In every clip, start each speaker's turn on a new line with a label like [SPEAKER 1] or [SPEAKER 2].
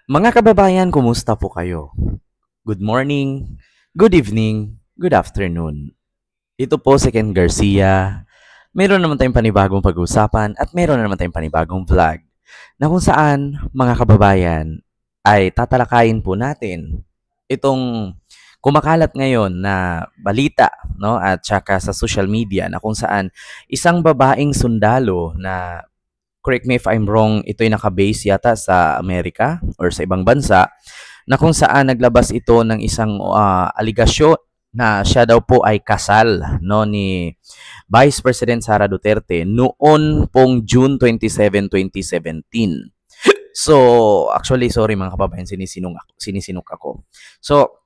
[SPEAKER 1] Mga kababayan, kumusta po kayo? Good morning, good evening, good afternoon. Ito po si Ken Garcia. Meron naman tayong panibagong pag-uusapan at meron naman tayong panibagong vlog na kung saan, mga kababayan, ay tatalakayin po natin itong kumakalat ngayon na balita, no, at saka sa social media na kung saan isang babaeng sundalo na, correct me if I'm wrong, ito'y naka-base yata sa Amerika or sa ibang bansa, na kung saan naglabas ito ng isang aligasyon na siya daw po ay kasal, no, ni Vice President Sara Duterte noon pong June 27, 2017. So, actually, sorry mga kababayan, sinisinok ako. So,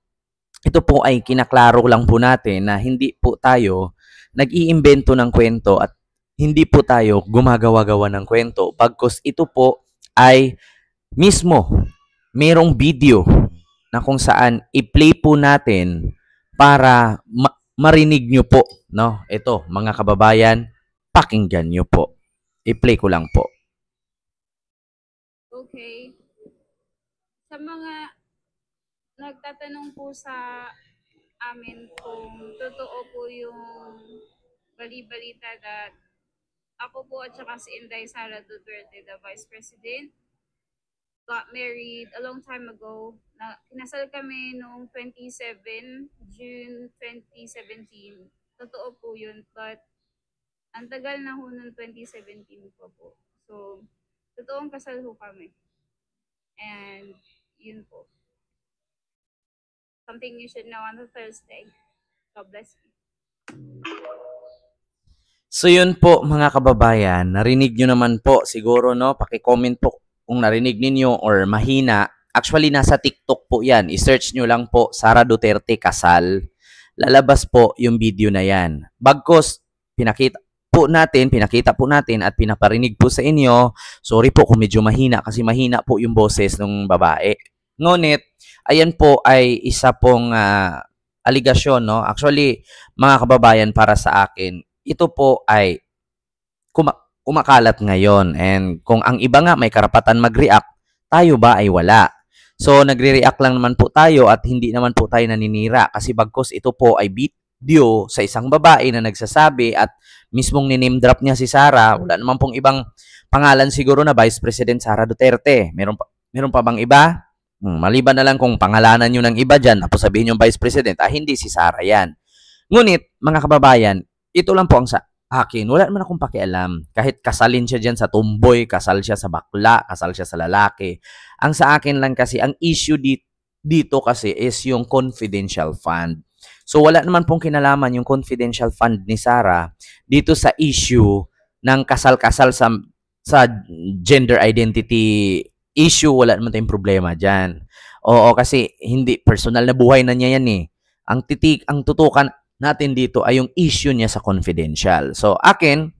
[SPEAKER 1] ito po ay kinaklaro lang po natin na hindi po tayo nag-iimbento ng kwento at hindi po tayo gumagawa-gawa ng kwento. Pagkos ito po ay mismo merong video na kung saan i-play po natin para marinig nyo po, no? Ito, mga kababayan, pakinggan nyo po. I-play ko lang po.
[SPEAKER 2] Okay. Sa mga nagtatanong po sa amin kung totoo po yung bali-balita that ako po at saka si Inday Sara Duterte, the Vice President, got married a long time ago. Kinasal kami noong June 2017. Totoo po yun, but ang tagal na ho noong 2017 po. So, totoong kasal ho kami. And yun po. Something you should know on the Thursday. God bless you.
[SPEAKER 1] So yun po mga kababayan, narinig nyo naman po siguro, no? Paki-comment po kung narinig ninyo or mahina. Actually nasa TikTok po yan. I-search nyo lang po Sara Duterte kasal. Lalabas po yung video na yan. Bagkos pinakita po natin at pinaparinig po sa inyo. Sorry po kung medyo mahina kasi mahina po yung boses ng babae. Ngunit ayan po ay isa pong aligasyon, no? Actually, mga kababayan, para sa akin, ito po ay kumakalat ngayon. And kung ang iba nga may karapatan mag-react, tayo ba ay wala? So, nagre-react lang naman po tayo at hindi naman po tayo naninira kasi bagkos ito po ay video sa isang babae na nagsasabi at mismong ni-name drop niya si Sara. Wala naman pong ibang pangalan siguro na Vice President Sara Duterte. Meron pa bang iba? Maliban na lang kung pangalanan nyo ng iba dyan, tapos sabihin yung Vice President, hindi si Sara yan. Ngunit, mga kababayan, ito lang po ang sa akin. Wala naman akong pakialam. Kahit kasalin siya dyan sa tumboy, kasal siya sa bakla, kasal siya sa lalaki. Ang sa akin lang kasi, ang issue dito kasi is yung confidential fund. So, wala naman pong kinalaman yung confidential fund ni Sara dito sa issue ng kasal-kasal sa gender identity issue. Wala naman tayong problema dyan. Oo, kasi hindi personal na buhay na niya yan eh. Ang tutukan natin dito ay yung issue niya sa confidential. So, akin,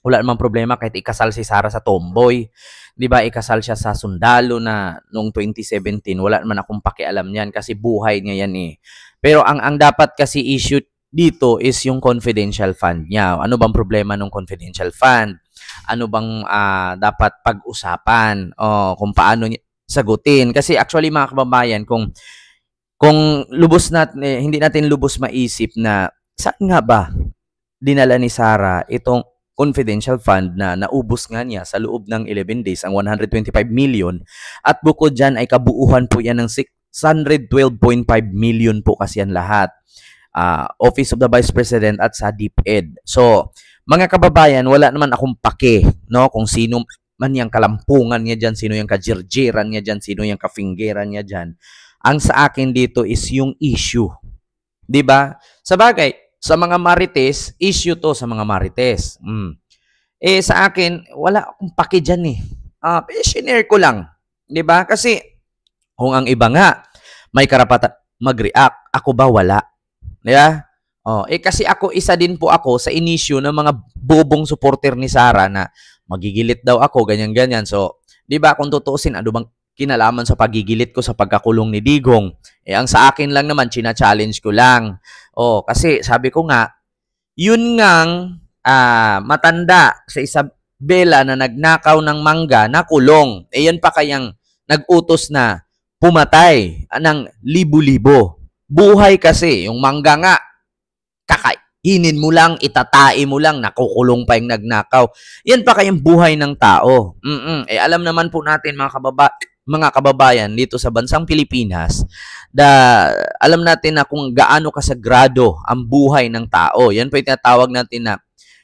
[SPEAKER 1] wala namang problema kahit ikasal si Sara sa tomboy. 'Di ba? Ikasal siya sa sundalo na noong 2017. Wala naman akong pakialam niyan kasi buhay niya yan eh. Pero ang dapat kasi issue dito is yung confidential fund niya. Ano bang problema ng confidential fund? Ano bang dapat pag-usapan? Kung paano niya sagutin. Kasi actually mga kababayan, kung lubos natin, hindi natin lubos maisip na saan nga ba dinala ni Sara itong confidential fund na naubos nga niya sa loob ng 11 days ang 125 million at bukod dyan ay kabuuhan po yan ng 612.5 million po kasi yan lahat. Office of the Vice President at sa DepEd. So, mga kababayan, wala naman akong pake, no, kung sino man yung kalampungan niya dyan, sino yung kajirjiran niya dyan, sino yung kafinggeran niya dyan. Ang sa akin dito is yung issue. 'Di ba? Sa bagay, sa mga marites, issue to sa mga marites. Sa akin, wala akong paki diyan eh. Share ko lang. 'Di ba? Kasi kung ang iba nga may karapatan mag-react, ako ba wala? 'Di ba? Kasi isa din po ako sa inisyu ng mga bobong supporter ni Sara na magigilit daw ako, ganyan-ganyan. So, 'di ba, kung tutuusin, ano bang kinalaman sa pagigilit ko sa pagkakulong ni Digong? Ang sa akin lang naman, china-challenge ko lang. Kasi sabi ko nga, yun ngang matanda sa Isabela na nagnakaw ng mangga, nakulong. Yan pa kayang nag-utos na pumatay ng libo-libo. Buhay kasi, yung mangga nga, kakainin mo lang, itatai mo lang, nakukulong pa yung nagnakaw. Yan pa kayang buhay ng tao. Alam naman po natin mga kababayan dito sa bansang Pilipinas, alam natin na kung gaano kasagrado ang buhay ng tao. Yan po yung tinatawag natin na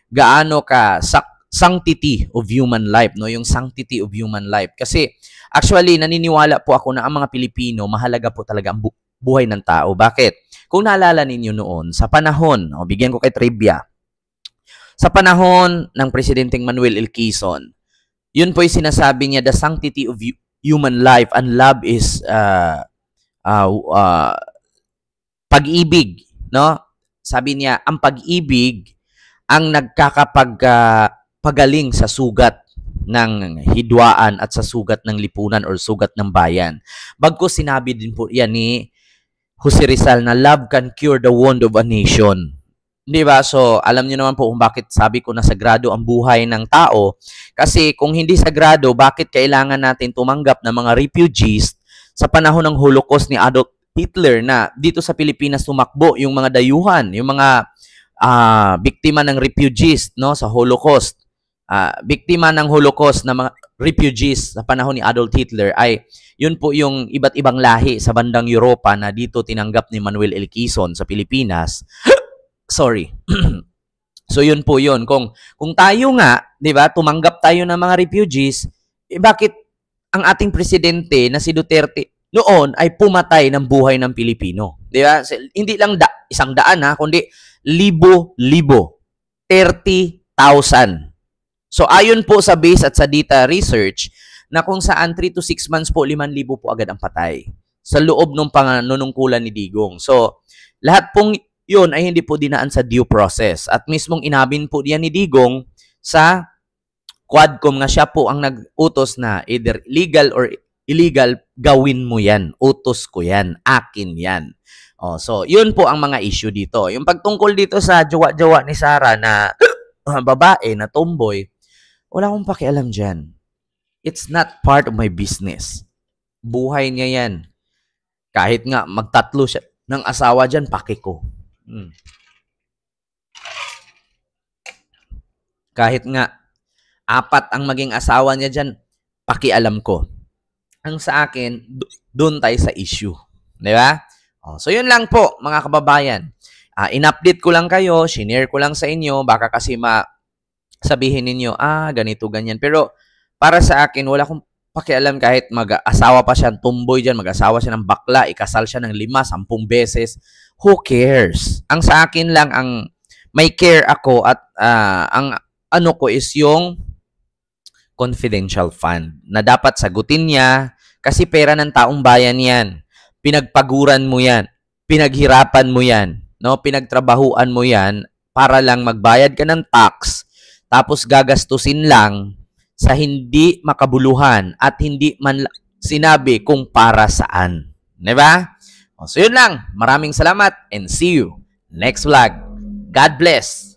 [SPEAKER 1] gaano ka sanctity of human life, no? Yung sanctity of human life. Kasi actually naniniwala po ako na ang mga Pilipino mahalaga po talaga ang buhay ng tao. Bakit? Kung naalala ninyo noon sa panahon, bigyan ko kay trivia. Sa panahon ng Presidenteng Manuel L. Quezon, yun po yung sinasabi niya, the sanctity of human life and love is pag-ibig, no? Sabi niya, ang pag-ibig ang nagkakapagaling sa sugat ng hidwaan at sa sugat ng lipunan or sugat ng bayan. Bagkus sinabi din po yan ni Jose Rizal na love can cure the wound of a nation. Di ba? So, alam niyo naman po kung bakit sabi ko na sagrado ang buhay ng tao. Kasi kung hindi sagrado, bakit kailangan natin tumanggap ng mga refugees sa panahon ng Holocaust ni Adolf Hitler na dito sa Pilipinas tumakbo yung mga dayuhan, yung mga biktima ng refugees, no, sa Holocaust. Biktima ng Holocaust na mga refugees sa panahon ni Adolf Hitler ay yun po yung iba't ibang lahi sa bandang Europa na dito tinanggap ni Manuel L. Quezon sa Pilipinas. Sorry. So yun po yun. Kung tayo nga, 'di ba, tumanggap tayo ng mga refugees, bakit ang ating presidente na si Duterte noon ay pumatay ng buhay ng Pilipino? 'Di ba? Hindi lang 100 kundi libo-libo. 30,000. So ayon po sa base at sa data research na kung saan 3 to 6 months po 5,000 po agad ang patay sa loob ng panunungkulan ni Digong. So lahat pong yun ay hindi po dinaan sa due process. At mismong inabin po diyan ni Digong sa Quadcom nga siya po ang nag-utos na either legal or illegal, gawin mo yan. Utos ko yan. Akin yan. So, yun po ang mga issue dito. Yung pagtungkol dito sa jowa-jowa ni Sarah na babae, na tomboy, wala akong pakialam dyan. It's not part of my business. Buhay niya yan. Kahit nga magtatlo siya ng asawa dyan, paki ko. Kahit nga 4 ang maging asawa niya dyan, pakialam ko. Ang sa akin, doon tayo sa issue. Di ba? So, yun lang po, mga kababayan. In-update ko lang kayo, shinare ko lang sa inyo, baka kasi sabihin ninyo, ganito, ganyan. Pero, para sa akin, wala akong pakialam kahit mag-asawa pa siya, tumboy dyan, mag-asawa siya ng bakla, ikasal siya ng 5, 10 beses. Who cares? Ang sa akin lang, ang may care ako at ang ano ko is yung confidential fund na dapat sagutin niya kasi pera ng taong bayan yan. Pinagpaguran mo yan. Pinaghirapan mo yan. No? Pinagtrabahuan mo yan para lang magbayad ka ng tax tapos gagastusin lang sa hindi makabuluhan at hindi man sinabi kung para saan. Diba? So yun lang. Maraming salamat and see you next vlog. God bless.